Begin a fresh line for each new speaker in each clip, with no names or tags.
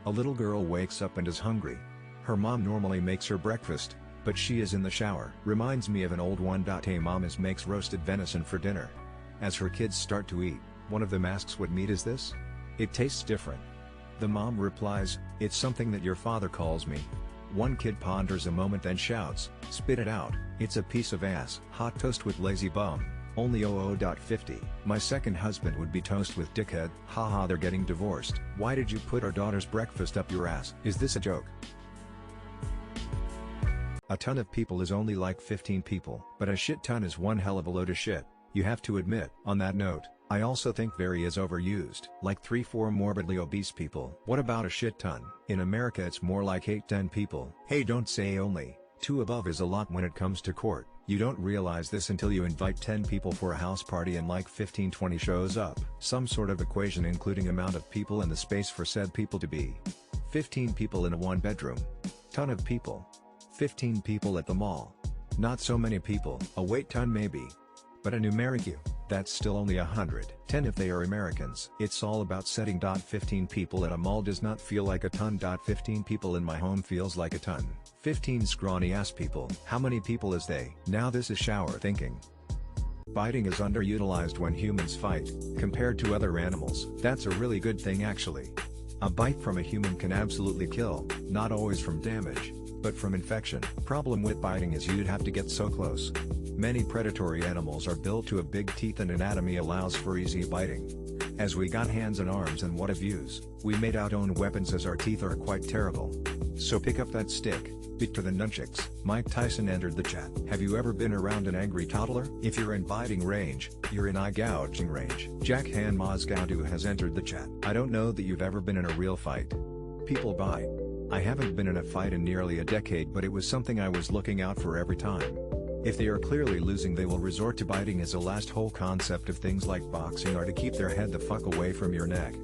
A little girl wakes up and is hungry. Her mom normally makes her breakfast, but she is in the shower. Reminds me of an old one. A mom makes roasted venison for dinner. As her kids start to eat, one of them asks, "What meat is this? It tastes different." The mom replies, "It's something that your father calls me." One kid ponders a moment then shouts, "Spit it out, it's a piece of ass." Hot toast with lazy bum, only 00.50. My second husband would be toast with dickhead. Haha, they're getting divorced. Why did you put our daughter's breakfast up your ass? Is this a joke? A ton of people is only like 15 people, but a shit ton is one hell of a load of shit, you have to admit. On that note, I also think very is overused. Like 3-4 morbidly obese people. What about a shit ton? In America it's more like 8-10 people. Hey, don't say only. 2 above is a lot when it comes to court. You don't realize this until you invite 10 people for a house party and like 15-20 shows up. Some sort of equation including amount of people and the space for said people to be. 15 people in a 1-bedroom. Ton of people. 15 people at the mall. Not so many people. A wait ton maybe. But a numeric that's still only 100. 10 if they are Americans. It's all about setting. 15 people at a mall does not feel like a ton. 15 people in my home feels like a ton. 15 scrawny ass people. How many people is they? Now this is shower thinking. Biting is underutilized when humans fight, compared to other animals. That's a really good thing actually. A bite from a human can absolutely kill, not always from damage, but from infection. Problem with biting is you'd have to get so close. Many predatory animals are built to have big teeth and anatomy allows for easy biting. As we got hands and arms and what have yous, we made our own weapons as our teeth are quite terrible. So pick up that stick, beat to the nunchucks. Mike Tyson entered the chat. Have you ever been around an angry toddler? If you're in biting range, you're in eye gouging range. Jack Han Mozgaudu has entered the chat. I don't know that you've ever been in a real fight. People bite. I haven't been in a fight in nearly a decade, but it was something I was looking out for every time. If they are clearly losing, they will resort to biting as a last. Whole concept of things like boxing are to keep their head the fuck away from your neck.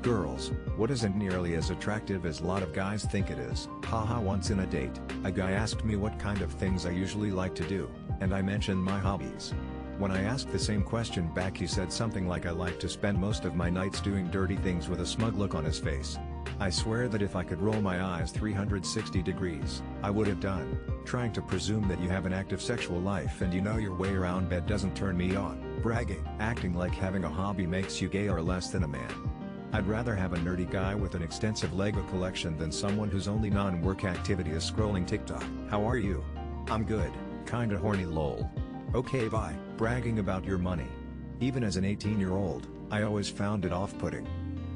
Girls, what isn't nearly as attractive as a lot of guys think it is. Haha, once in a date, a guy asked me what kind of things I usually like to do, and I mentioned my hobbies. When I asked the same question back, he said something like, "I like to spend most of my nights doing dirty things," with a smug look on his face. I swear that if I could roll my eyes 360 degrees, I would have done. Trying to presume that you have an active sexual life and you know your way around bed doesn't turn me on. Bragging. Acting like having a hobby makes you gay or less than a man. I'd rather have a nerdy guy with an extensive Lego collection than someone whose only non-work activity is scrolling TikTok. How are you? I'm good, kinda horny lol. Okay bye. Bragging about your money. Even as an 18-year-old, I always found it off-putting.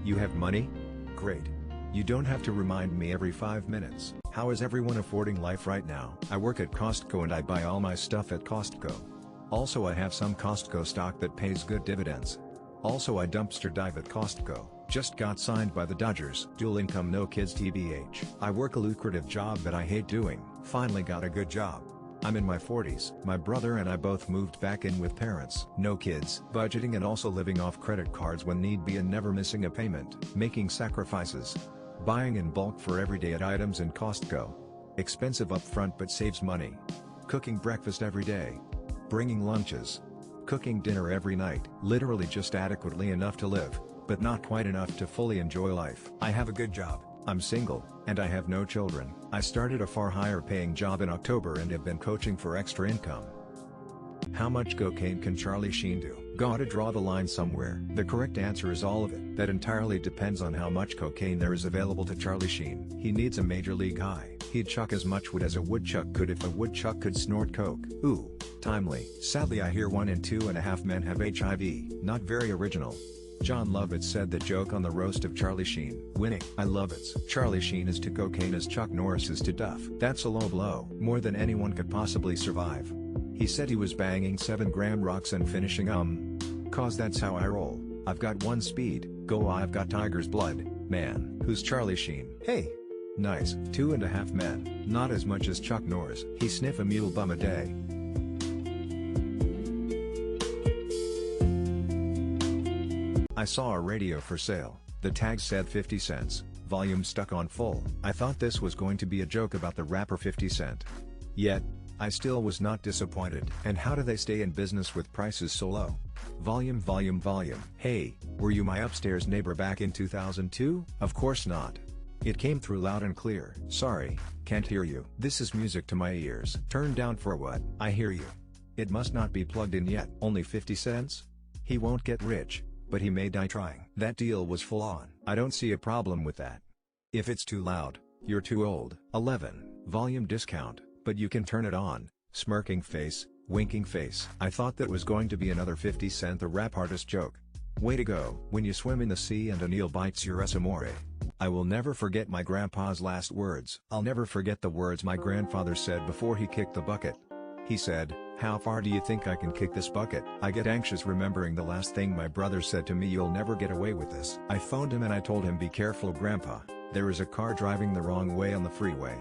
You have money? Great. You don't have to remind me every 5 minutes. How is everyone affording life right now? I work at Costco and I buy all my stuff at Costco. Also I have some Costco stock that pays good dividends. Also I dumpster dive at Costco. Just got signed by the Dodgers. Dual income, no kids tbh. I work a lucrative job that I hate doing. Finally got a good job. I'm in my 40s. My brother and I both moved back in with parents. No kids. Budgeting and also living off credit cards when need be and never missing a payment. Making sacrifices. Buying in bulk for everyday items in Costco. Expensive upfront but saves money. Cooking breakfast every day. Bringing lunches. Cooking dinner every night. Literally just adequately enough to live, but not quite enough to fully enjoy life. I have a good job. I'm single, and I have no children. I started a far higher paying job in October and have been coaching for extra income. How much cocaine can Charlie Sheen do? Gotta draw the line somewhere. The correct answer is all of it. That entirely depends on how much cocaine there is available to Charlie Sheen. He needs a major league high. He'd chuck as much wood as a woodchuck could if a woodchuck could snort coke. Ooh, timely. Sadly I hear 1 in 2.5 men have HIV. Not very original. John Lovitz said that joke on the roast of Charlie Sheen. Winning. I love it. Charlie Sheen is to cocaine as Chuck Norris is to Duff. That's a low blow. More than anyone could possibly survive. He said he was banging 7-gram rocks and finishing cause that's how I roll. I've got one speed, go I've got tiger's blood, man. Who's Charlie Sheen? Hey. Nice. 2.5 men. Not as much as Chuck Norris. He sniff a mule bum a day. I saw a radio for sale. The tag said 50 cents, volume stuck on full. I thought this was going to be a joke about the rapper 50 Cent. Yet, I still was not disappointed. And how do they stay in business with prices so low? Volume. Hey, were you my upstairs neighbor back in 2002? Of course not. It came through loud and clear. Sorry, can't hear you. This is music to my ears. Turned down for what? I hear you. It must not be plugged in yet. Only 50 cents? He won't get rich, but he may die trying. That deal was full on. I don't see a problem with that. If it's too loud, you're too old. 11. Volume discount, but you can turn it on. Smirking face, winking face. I thought that was going to be another 50 cent the rap artist joke. Way to go. When you swim in the sea and an eel bites your amore. I will never forget my grandpa's last words. I'll never forget the words my grandfather said before he kicked the bucket. He said, "How far do you think I can kick this bucket?" I get anxious remembering the last thing my brother said to me. "You'll never get away with this." I phoned him and I told him, "Be careful, Grandpa. There is a car driving the wrong way on the freeway."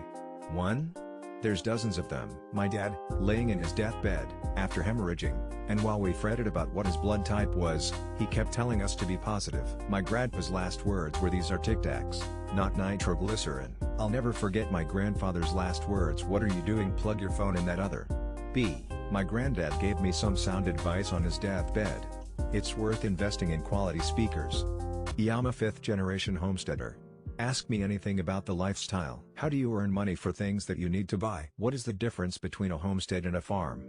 One? There's dozens of them. My dad, laying in his deathbed, after hemorrhaging, and while we fretted about what his blood type was, he kept telling us to be positive. My grandpa's last words were, "These are Tic Tacs, not nitroglycerin." I'll never forget my grandfather's last words. "What are you doing? Plug your phone in that other." B. My granddad gave me some sound advice on his deathbed. It's worth investing in quality speakers. I'm a 5th generation homesteader. Ask me anything about the lifestyle. How do you earn money for things that you need to buy? What is the difference between a homestead and a farm?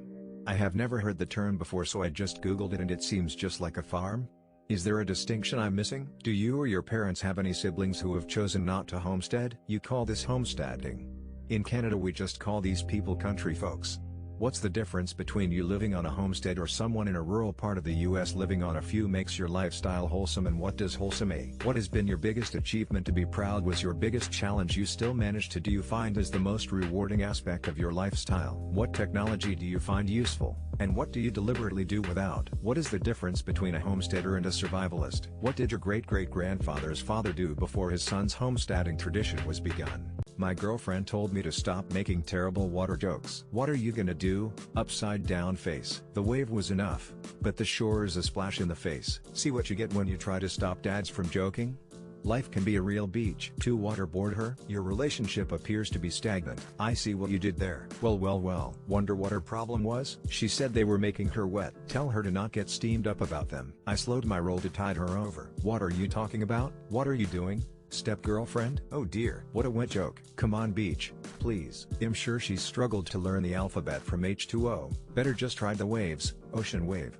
I have never heard the term before, so I just googled it and it seems just like a farm. Is there a distinction I'm missing? Do you or your parents have any siblings who have chosen not to homestead? You call this homesteading. In Canada we just call these people country folks. What's the difference between you living on a homestead or someone in a rural part of the US living on a few makes your lifestyle wholesome, and what does wholesome mean? What has been your biggest achievement? To be proud was your biggest challenge you still managed to do? You find as the most rewarding aspect of your lifestyle? What technology do you find useful, and what do you deliberately do without? What is the difference between a homesteader and a survivalist? What did your great-great-grandfather's father do before his son's homesteading tradition was begun? My girlfriend told me to stop making terrible water jokes. What are you gonna do? Upside down face. The wave was enough, but the shore is a splash in the face. See what you get when you try to stop dads from joking? Life can be a real beach. To waterboard her? Your relationship appears to be stagnant. I see what you did there. Well. Wonder what her problem was? She said they were making her wet. Tell her to not get steamed up about them. I slowed my roll to tide her over. What are you talking about? What are you doing? Step-girlfriend? Oh dear, what a wet joke. Come on, beach, please. I'm sure she's struggled to learn the alphabet from H2O. Better just try the waves. Ocean wave.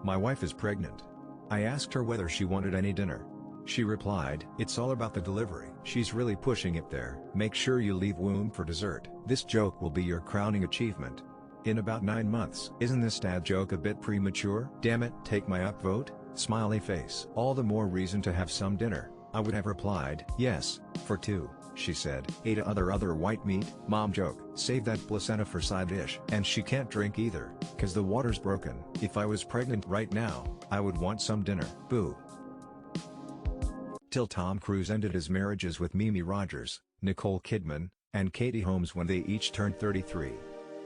My wife is pregnant. I asked her whether she wanted any dinner. She replied, "It's all about the delivery." She's really pushing it there. Make sure you leave womb for dessert. This joke will be your crowning achievement in about 9 months. Isn't this dad joke a bit premature? Damn it, take my upvote? Smiley face. All the more reason to have some dinner. I would have replied, "Yes, for 2, she said. Ate other white meat. Mom joke. Save that placenta for side dish. And she can't drink either, cause the water's broken. If I was pregnant right now, I would want some dinner. Boo. Till Tom Cruise ended his marriages with Mimi Rogers, Nicole Kidman, and Katie Holmes when they each turned 33.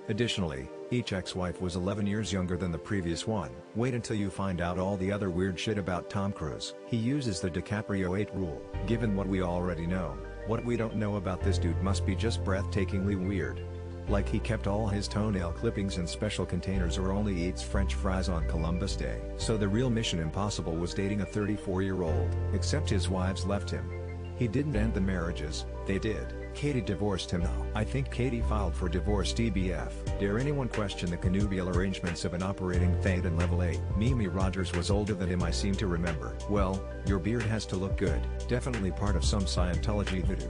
Additionally, each ex-wife was 11 years younger than the previous one. Wait until you find out all the other weird shit about Tom Cruise. He uses the DiCaprio 8 rule. Given what we already know, what we don't know about this dude must be just breathtakingly weird. Like he kept all his toenail clippings in special containers or only eats French fries on Columbus Day. So the real Mission Impossible was dating a 34-year-old. Except his wives left him. He didn't end the marriages, they did. Katie divorced him though. I think Katie filed for divorce. DBF. Dare anyone question the connubial arrangements of an operating Theta in level 8? Mimi Rogers was older than him, I seem to remember. Well, your beard has to look good. Definitely part of some Scientology hoodoo.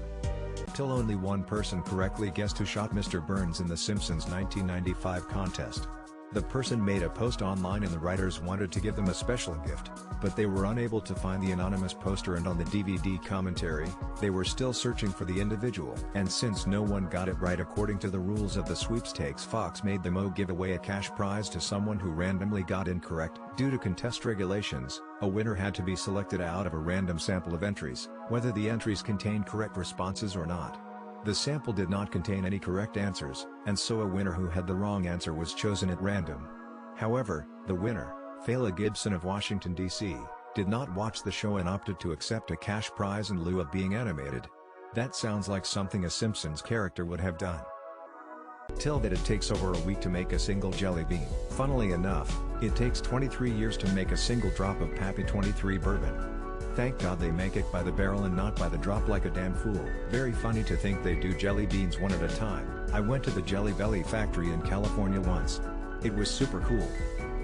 Till only one person correctly guessed who shot Mr. Burns in The Simpsons 1995 contest. The person made a post online and the writers wanted to give them a special gift, but they were unable to find the anonymous poster, and on the DVD commentary, they were still searching for the individual. And since no one got it right according to the rules of the sweepstakes, Fox made them give away a cash prize to someone who randomly got incorrect. Due to contest regulations, a winner had to be selected out of a random sample of entries, whether the entries contained correct responses or not. The sample did not contain any correct answers, and so a winner who had the wrong answer was chosen at random. However, the winner, Fela Gibson of Washington, D.C., did not watch the show and opted to accept a cash prize in lieu of being animated. That sounds like something a Simpsons character would have done. Till that it takes over a week to make a single jelly bean. Funnily enough, it takes 23 years to make a single drop of Pappy 23 bourbon. Thank God they make it by the barrel and not by the drop like a damn fool. Very funny to think they do jelly beans one at a time. I went to the Jelly Belly factory in California once. It was super cool.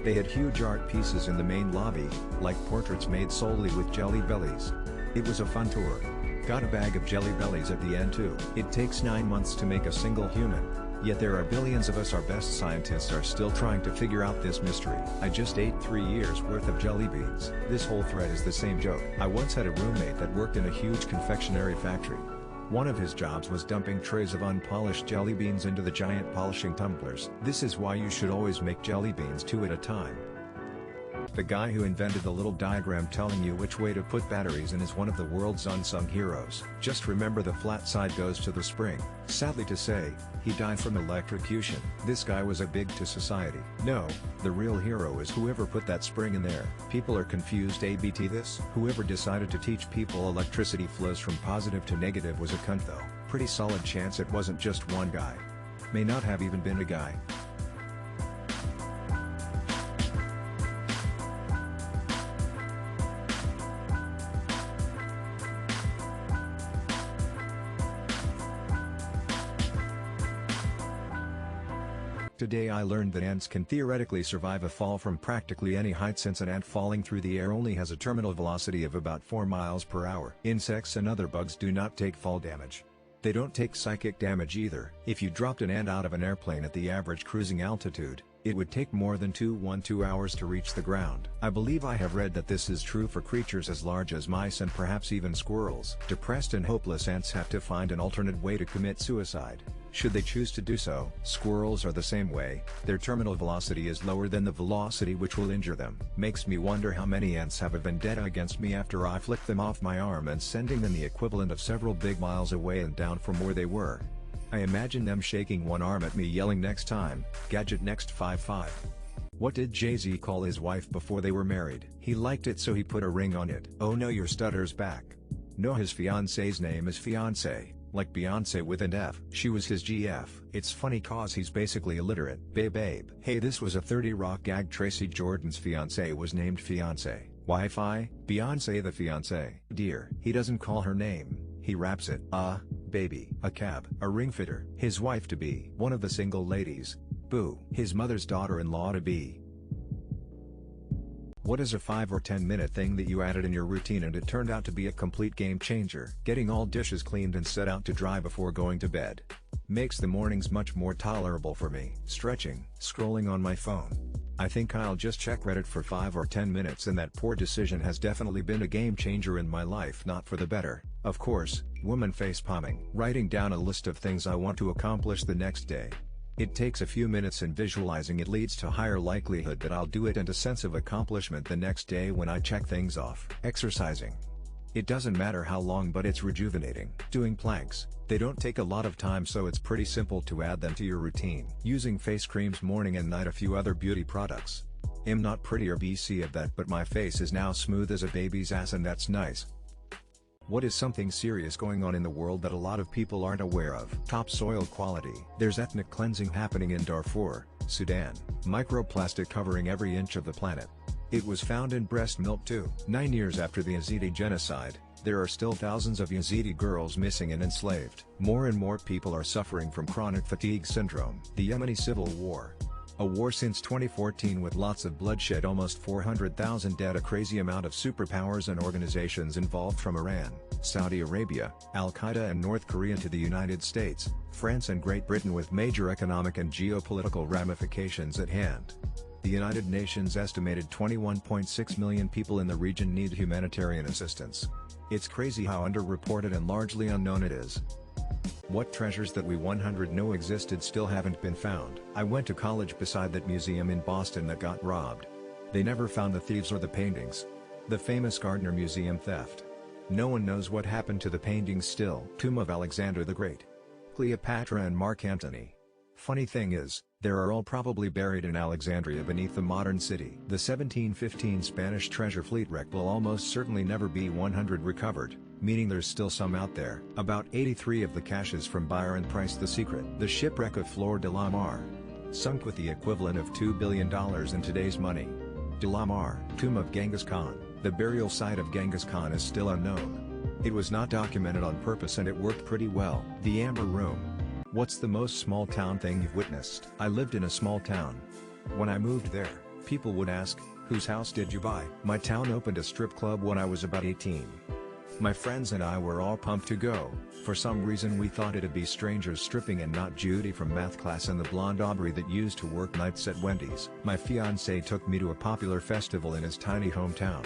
They had huge art pieces in the main lobby, like portraits made solely with jelly bellies. It was a fun tour. Got a bag of jelly bellies at the end too. It takes 9 months to make a single human. Yet there are billions of us. Our best scientists are still trying to figure out this mystery. I just ate 3 years worth of jelly beans. This whole thread is the same joke. I once had a roommate that worked in a huge confectionery factory. One of his jobs was dumping trays of unpolished jelly beans into the giant polishing tumblers. This is why you should always make jelly beans 2 at a time. The guy who invented the little diagram telling you which way to put batteries in is one of the world's unsung heroes. Just remember the flat side goes to the spring. Sadly to say, he died from electrocution. This guy was a big to society. No, the real hero is whoever put that spring in there. People are confused. ABT this? Whoever decided to teach people electricity flows from positive to negative was a cunt though. Pretty solid chance it wasn't just one guy. May not have even been a guy. Today I learned that ants can theoretically survive a fall from practically any height since an ant falling through the air only has a terminal velocity of about 4 miles per hour. Insects and other bugs do not take fall damage. They don't take psychic damage either. If you dropped an ant out of an airplane at the average cruising altitude, it would take more than 2 hours to reach the ground. I believe I have read that this is true for creatures as large as mice and perhaps even squirrels. Depressed and hopeless ants have to find an alternate way to commit suicide, should they choose to do so. Squirrels are the same way. Their terminal velocity is lower than the velocity which will injure them. Makes me wonder how many ants have a vendetta against me after I flick them off my arm and sending them the equivalent of several big miles away and down from where they were. I imagine them shaking one arm at me yelling next time, gadget next 5-5. What did Jay-Z call his wife before they were married? He liked it so he put a ring on it. Oh no, your stutter's back. No, his fiance's name is Fiance, like Beyonce with an F. She was his GF. It's funny cause he's basically illiterate. Babe. Hey, this was a 30 Rock gag. Tracy Jordan's fiance was named Fiance. Wi-Fi, Beyonce the fiance. Dear. He doesn't call her name, he raps it. Baby. A cab. A ring fitter. His wife to be. One of the single ladies. Boo. His mother's daughter-in-law to be. What is a 5 or 10 minute thing that you added in your routine and it turned out to be a complete game changer? Getting all dishes cleaned and set out to dry before going to bed. Makes the mornings much more tolerable for me. Stretching. Scrolling on my phone. I think I'll just check Reddit for 5 or 10 minutes, and that poor decision has definitely been a game changer in my life, not for the better. Of course, woman face palming. Writing down a list of things I want to accomplish the next day. It takes a few minutes and visualizing it leads to higher likelihood that I'll do it and a sense of accomplishment the next day when I check things off. Exercising. It doesn't matter how long, but it's rejuvenating. Doing planks. They don't take a lot of time, so it's pretty simple to add them to your routine. Using face creams morning and night, a few other beauty products. I'm not pretty or BC of that, but my face is now smooth as a baby's ass, and that's nice. What is something serious going on in the world that a lot of people aren't aware of? Top soil quality. There's ethnic cleansing happening in Darfur, Sudan. Microplastic covering every inch of the planet. It was found in breast milk too. 9 years after the Yazidi genocide, there are still thousands of Yazidi girls missing and enslaved. More and more people are suffering from chronic fatigue syndrome. The Yemeni civil war. A war since 2014 with lots of bloodshed, almost 400,000 dead, a crazy amount of superpowers and organizations involved from Iran, Saudi Arabia, Al-Qaeda and North Korea to the United States, France and Great Britain, with major economic and geopolitical ramifications at hand. The United Nations estimated 21.6 million people in the region need humanitarian assistance. It's crazy how underreported and largely unknown it is. What treasures that we 100 know existed still haven't been found. I went to college beside that museum in Boston that got robbed. They never found the thieves or the paintings. The famous Gardner Museum theft. No one knows what happened to the paintings still. Tomb of Alexander the Great. Cleopatra and Mark Antony. Funny thing is, they're all probably buried in Alexandria beneath the modern city. The 1715 Spanish treasure fleet wreck will almost certainly never be 100 recovered, meaning there's still some out there. About 83 of the caches from Byron Price. The Secret. The shipwreck of Flor de la Mar. Sunk with the equivalent of $2 billion in today's money. De la Mar. Tomb of Genghis Khan. The burial site of Genghis Khan is still unknown. It was not documented on purpose and it worked pretty well. The Amber Room. What's the most small town thing you've witnessed? I lived in a small town. When I moved there, people would ask, "Whose house did you buy?" My town opened a strip club when I was about 18. My friends and I were all pumped to go. For some reason we thought it'd be strangers stripping and not Judy from math class and the blonde Aubrey that used to work nights at Wendy's. My fiancé took me to a popular festival in his tiny hometown.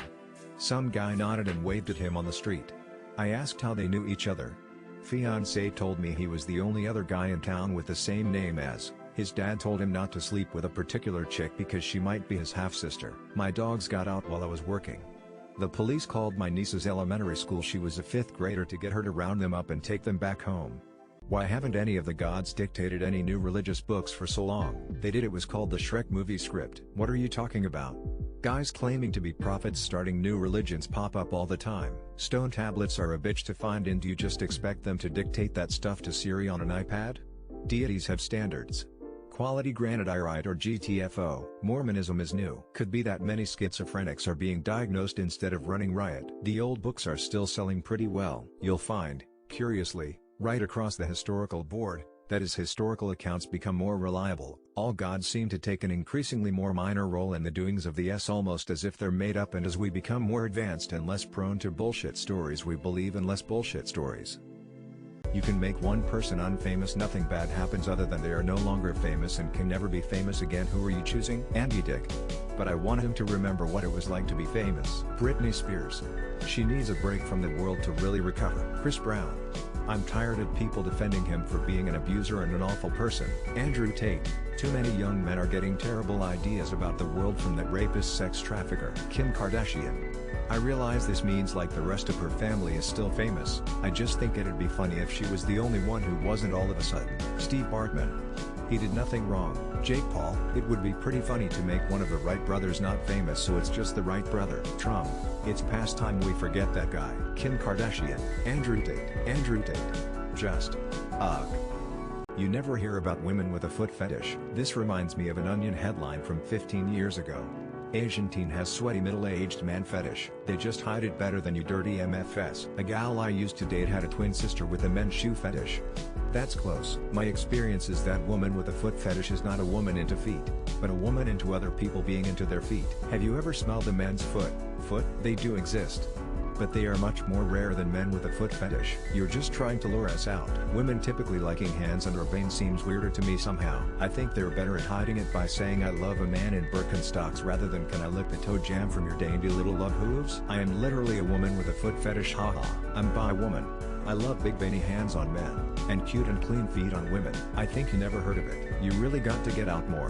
Some guy nodded and waved at him on the street. I asked how they knew each other. Fiancé told me he was the only other guy in town with the same name as. His dad told him not to sleep with a particular chick because she might be his half-sister. My dogs got out while I was working. The police called my niece's elementary school, she was a 5th grader, to get her to round them up and take them back home. Why haven't any of the gods dictated any new religious books for so long? They did. It was called the Shrek movie script. What are you talking about? Guys claiming to be prophets starting new religions pop up all the time. Stone tablets are a bitch to find, and do you just expect them to dictate that stuff to Siri on an iPad? Deities have standards. Quality granted, I write, or GTFO. Mormonism is new. Could be that many schizophrenics are being diagnosed instead of running riot. The old books are still selling pretty well. You'll find, curiously, right across the historical board, that as historical accounts become more reliable, all gods seem to take an increasingly more minor role in the doings of the almost as if they're made up, and as we become more advanced and less prone to bullshit stories, we believe in less bullshit stories. You can make one person unfamous, nothing bad happens other than they are no longer famous and can never be famous again. Who are you choosing? Andy Dick. But I want him to remember what it was like to be famous. Britney Spears. She needs a break from the world to really recover. Chris Brown. I'm tired of people defending him for being an abuser and an awful person. Andrew Tate. Too many young men are getting terrible ideas about the world from that rapist sex trafficker. Kim Kardashian. I realize this means like the rest of her family is still famous. I just think it'd be funny if she was the only one who wasn't all of a sudden. Steve Bartman. He did nothing wrong. Jake Paul. It would be pretty funny to make one of the Wright brothers not famous so it's just the Wright brother. Trump. It's past time we forget that guy. Kim Kardashian. Andrew Tate. Andrew Tate. Just. Ugh. You never hear about women with a foot fetish. This reminds me of an Onion headline from 15 years ago. Asian teen has sweaty middle-aged man fetish. They just hide it better than you dirty MFS. A gal I used to date had a twin sister with a men's shoe fetish. That's close. My experience is that woman with a foot fetish is not a woman into feet, but a woman into other people being into their feet. Have you ever smelled a man's foot? They do exist. But they are much more rare than men with a foot fetish. You're just trying to lure us out. Women typically liking hands under a vein seems weirder to me somehow. I think they're better at hiding it by saying I love a man in Birkenstocks rather than can I lick the toe jam from your dainty little love hooves? I am literally a woman with a foot fetish, haha. I'm bi woman. I love big veiny hands on men, and cute and clean feet on women. I think you never heard of it. You really got to get out more.